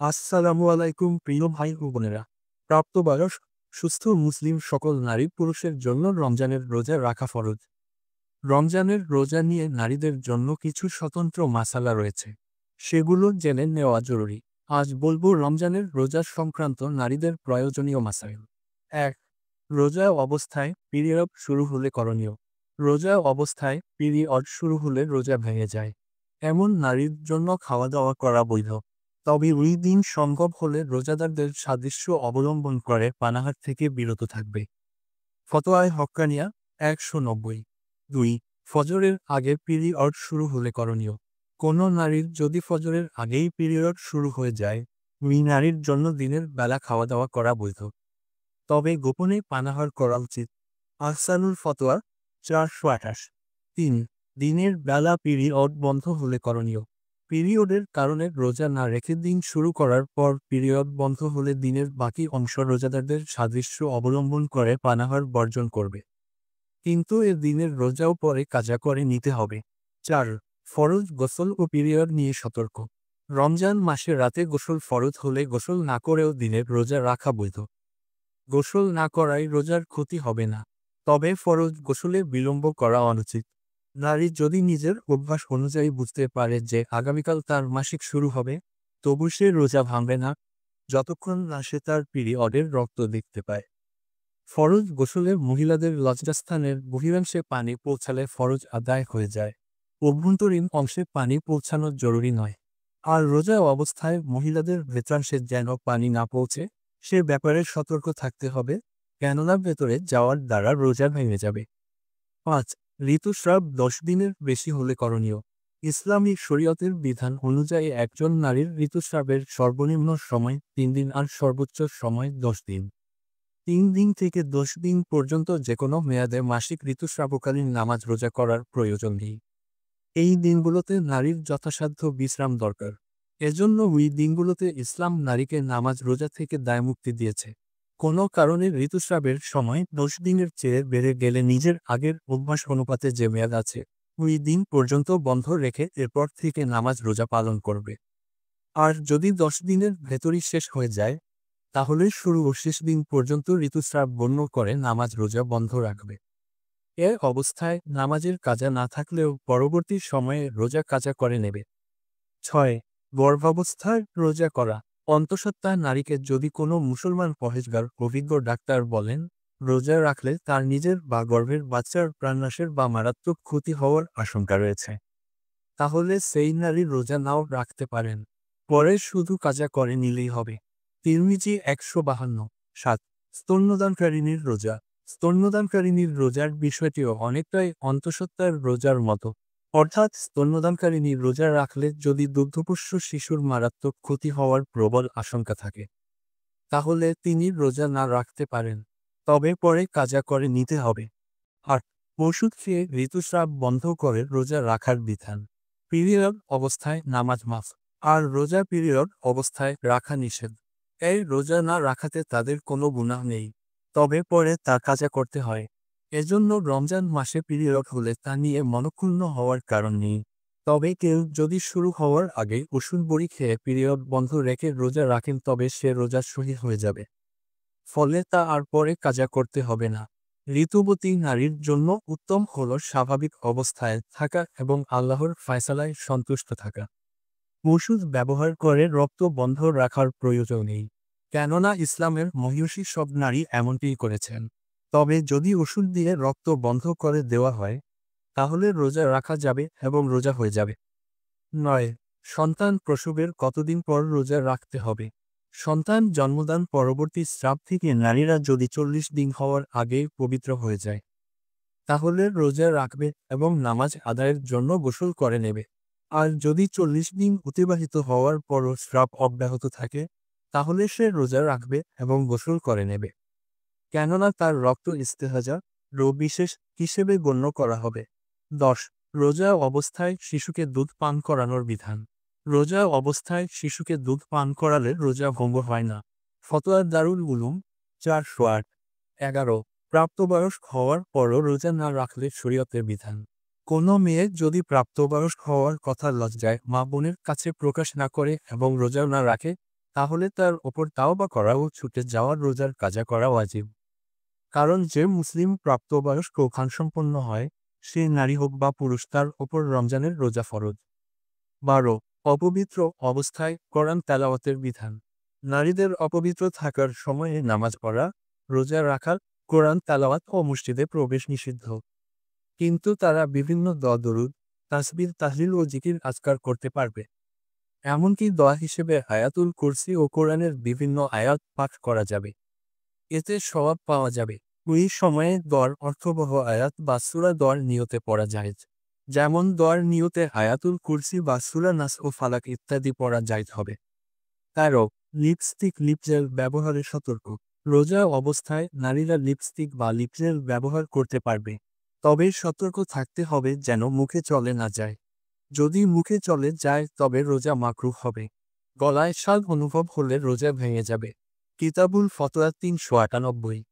আসসালামু আলাইকুম প্রিয় ভাই ও বোনেরা। প্রাপ্তবয়স্ক সুস্থ মুসলিম সকল নারী পুরুষের জন্য রমজানের রোজা রাখা ফরজ। রমজানের রোজা নিয়ে নারীদের জন্য কিছু স্বতন্ত্র মাসালা রয়েছে, সেগুলো জেনে নেওয়া জরুরি। আজ বলবো রমজানের রোজা সংক্রান্ত নারীদের প্রয়োজনীয় মাসাইল। ১. রোজা অবস্থায় পিরিয়ড শুরু হলে করণীয়। রোজা অবস্থায় পিরিয়ড শুরু হলে রোজা ভেঙে যায় এমন নারীর জন্য খাওয়া দাওয়া করা বৈধ। তবে ওই দিন সম্ভব হলে রোজাদারদের সাদৃশ্য অবলম্বন করে পানাহার থেকে বিরত থাকবে। ফতোয়ায়ে হক্কানিয়া ১৯০। ২. ফজরের আগে পিরিয়ড শুরু হলে করণীয়। কোনো নারীর যদি ফজরের আগেই পিরিয়ড শুরু হয়ে যায়, ওই নারীর জন্য দিনের বেলা খাওয়া দাওয়া করা বৈধ, তবে গোপনে পানাহার করা উচিত। আহসানুল ফতোয়া ৪২৮। ৩. দিনের বেলা পিরিয়ড বন্ধ হলে করণীয়। পিরিয়ডের কারণে রোজা না রেখে দিন শুরু করার পর পিরিয়ড বন্ধ হলে দিনের বাকি অংশ রোজাদারদের সাদৃশ্য অবলম্বন করে পানাহার বর্জন করবে, কিন্তু এ দিনের রোজাও পরে কাজা করে নিতে হবে। ৪. ফরজ গোসল ও পিরিয়ড নিয়ে সতর্ক। রমজান মাসে রাতে গোসল ফরজ হলে গোসল না করেও দিনের রোজা রাখা বৈধ। গোসল না করায় রোজার ক্ষতি হবে না, তবে ফরজ গোসলে বিলম্ব করা অনুচিত। নারী যদি নিজের অভ্যাস অনুযায়ী বুঝতে পারে যে আগামীকাল তার মাসিক শুরু হবে, তবু সে রোজা ভাঙবে না যতক্ষণ না সে তার পিরিয়ডের রক্ত দেখতে পায়। ফরজ গোসলে মহিলাদের লজ্জাস্থানের বহিরাংশে পানি পৌঁছালে ফরজ আদায় হয়ে যায়। অভ্যন্তরীণ অংশে পানি পৌঁছানো জরুরি নয়। আর রোজা অবস্থায় মহিলাদের ভেতরাংশে যেন পানি না পৌঁছে সে ব্যাপারে সতর্ক থাকতে হবে, কেননা ভেতরে যাওয়ার দ্বারা রোজা ভেঙে যাবে। ৫. ঋতুস্রাব ১০ দিনের বেশি হলে করণীয়। ইসলামী শরীয়তের বিধান অনুযায়ী একজন নারীর ঋতুস্রাবের সর্বনিম্ন সময় ৩ দিন আর সর্বোচ্চ সময় ১০ দিন। ৩ দিন থেকে ১০ দিন পর্যন্ত যে কোনো মেয়াদে মাসিক ঋতুস্রাবকালীন নামাজ রোজা করার প্রয়োজন নেই। এই দিনগুলোতে নারীর যথাসাধ্য বিশ্রাম দরকার। এজন্য ওই দিনগুলোতে ইসলাম নারীকে নামাজ রোজা থেকে দায়মুক্তি দিয়েছে। কোনো কারণে ঋতুস্রাবের সময় ১০ দিনের চেয়ে বেড়ে গেলে নিজের আগের অভ্যাস অনুপাতে যে মেয়াদ আছে ওই দিন পর্যন্ত বন্ধ রেখে এরপর থেকে নামাজ রোজা পালন করবে। আর যদি ১০ দিনের ভেতরই শেষ হয়ে যায়, তাহলে শুরু ও শেষ দিন পর্যন্ত ঋতুস্রাব বন্ধ করে নামাজ রোজা বন্ধ রাখবে। এ অবস্থায় নামাজের কাজা না থাকলেও পরবর্তী সময়ে রোজা কাজা করে নেবে। ৬. গর্ভাবস্থায় রোজা করা। অন্তঃসত্ত্বা নারীকে যদি কোনো মুসলমান পরহেজগার অভিজ্ঞ ডাক্তার বলেন রোজা রাখলে তার নিজের বা গর্ভের বাচ্চার প্রাণনাশের বা মারাত্মক ক্ষতি হওয়ার আশঙ্কা রয়েছে, তাহলে সেই নারী রোজা নাও রাখতে পারেন, পরে শুধু কাজা করে নিলেই হবে। তিরমিজি ১৫২। ৭. স্তন্যদানকারিনীর রোজা। স্তন্যদানকারিনীর রোজার বিষয়টিও অনেকটাই অন্তঃসত্ত্বার রোজার মতো, অর্থাৎ স্তন্যদানকারিনীর রোজা রাখলে যদি দুগ্ধপোষ্য শিশুর মারাত্মক ক্ষতি হওয়ার প্রবল আশঙ্কা থাকে, তাহলে তিনি রোজা না রাখতে পারেন, তবে পরে কাজা করে নিতে হবে। ৮. ওষুধ খেয়ে ঋতুস্রাব বন্ধ করে রোজা রাখার বিধান। পিরিয়ড অবস্থায় নামাজ মাফ, আর রোজা পিরিয়ড অবস্থায় রাখা নিষেধ। এই রোজা না রাখাতে তাদের কোনো গুনাহ নেই, তবে পরে তা কাজা করতে হয়। এজন্য রমজান মাসে পিরিয়ড হলে তা নিয়ে মনক্ষুণ্ণ হওয়ার কারণ নেই। তবে কেউ যদি শুরু হওয়ার আগে ওষুধ বড়ি খেয়ে পিরিয়ড বন্ধ রেখে রোজা রাখেন তবে সে রোজা সহি হয়ে যাবে, ফলে তা আর পরে কাজা করতে হবে না। ঋতুবতী নারীর জন্য উত্তম হল স্বাভাবিক অবস্থায় থাকা এবং আল্লাহর ফয়সালায় সন্তুষ্ট থাকা। ওষুধ ব্যবহার করে রক্ত বন্ধ রাখার প্রয়োজন নেই, কেননা ইসলামের মহিষী সব নারী এমনটিই করেছেন। তবে যদি ওষুধ দিয়ে রক্ত বন্ধ করে দেওয়া হয়, তাহলে রোজা রাখা যাবে এবং রোজা হয়ে যাবে। ৯. সন্তান প্রসবের কতদিন পর রোজা রাখতে হবে। সন্তান জন্মদান পরবর্তী স্রাব থেকে নারীরা যদি ৪০ দিন হওয়ার আগেই পবিত্র হয়ে যায়, তাহলে রোজা রাখবে এবং নামাজ আদায়ের জন্য গোসল করে নেবে। আর যদি ৪০ দিন অতিবাহিত হওয়ার পরও স্রাব অব্যাহত থাকে, তাহলে সে রোজা রাখবে এবং গোসল করে নেবে, কেননা তার রক্ত ইস্তেহাজা রোগ বিশেষ হিসেবে গণ্য করা হবে। ১০. রোজা অবস্থায় শিশুকে দুধ পান করানোর বিধান। রোজা অবস্থায় শিশুকে দুধ পান করালে রোজা ভঙ্গ হয় না। ফতোয়া দারুল উলুম ৪০৮। ১১. প্রাপ্তবয়স্ক হওয়ার পরও রোজা না রাখলে শরীয়তের বিধান। কোনো মেয়ে যদি প্রাপ্তবয়স্ক হওয়ার কথা লজ্জায় মা বোনের কাছে প্রকাশ না করে এবং রোজা না রাখে, তাহলে তার ওপর তাওবা করা ও ছুটে যাওয়ার রোজার কাজা করা ওয়াজিব। কারণ যে মুসলিম প্রাপ্তবয়স্ক খানসম্পন্ন হয়, সে নারী হোক বা পুরুষ, তার ওপর রমজানের রোজা ফরজ। 12 অপবিত্র অবস্থায় কোরআন তেলাওয়াতের বিধান। নারীদের অপবিত্র থাকার সময়ে নামাজ পড়া, রোজা রাখা, কোরআন তেলাওয়াত ও মসজিদে প্রবেশ নিষিদ্ধ। কিন্তু তারা বিভিন্ন দরুদ, তাসবিহ, তাহলিল ও জিকির আজকার করতে পারবে। এমনকি দোয়া হিসেবে আয়াতুল কুরসি ও কোরআনের বিভিন্ন আয়াত পাঠ করা যাবে। এতে সওয়াব পাওয়া যাবে। ওই সময়ে দোয়ার অর্থবহ আয়াত বা সূরা দোয়ার নিয়তে পড়া জায়েজ। যেমন দোয়ার নিয়তে আয়াতুল কুরসি বা সূরা নাস ও ফালাক ইত্যাদি পড়া জায়েজ হবে। 13 লিপস্টিক লিপজেল ব্যবহারে সতর্ক। রোজা অবস্থায় নারীরা লিপস্টিক বা লিপজেল ব্যবহার করতে পারবে, তবে সতর্ক থাকতে হবে যেন মুখে চলে না যায়। যদি মুখে চলে যায় তবে রোজা মাকরুহ হবে। গলায় স্বাদ অনুভব হলে রোজা ভেঙে যাবে। কিতাবুল ফতোয়া 398।